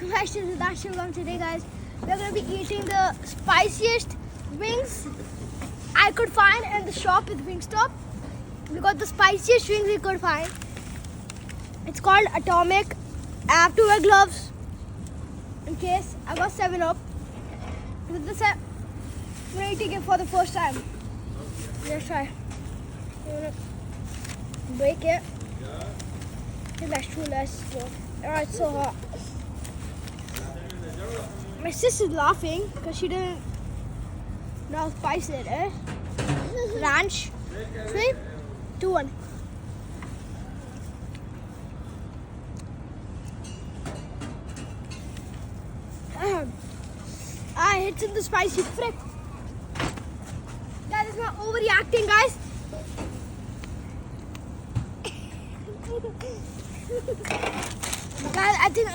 welcome back to ZIDANE'STVGRAM. Today guys, we're going to be eating the spiciest wings I could find in the shop with Wingstop. We got the spiciest wings we could find. It's called Atomic. I have to wear gloves in case. I got 7-Up. With this, I'm eating it for the first time. Let's try. I'm gonna break it. That's too less. Oh, it's so hot. My sister's laughing because she didn't know how spicy it is. Ranch. 3, 2, 1. It's in the spicy frick. That is not overreacting, guys. Guys, I think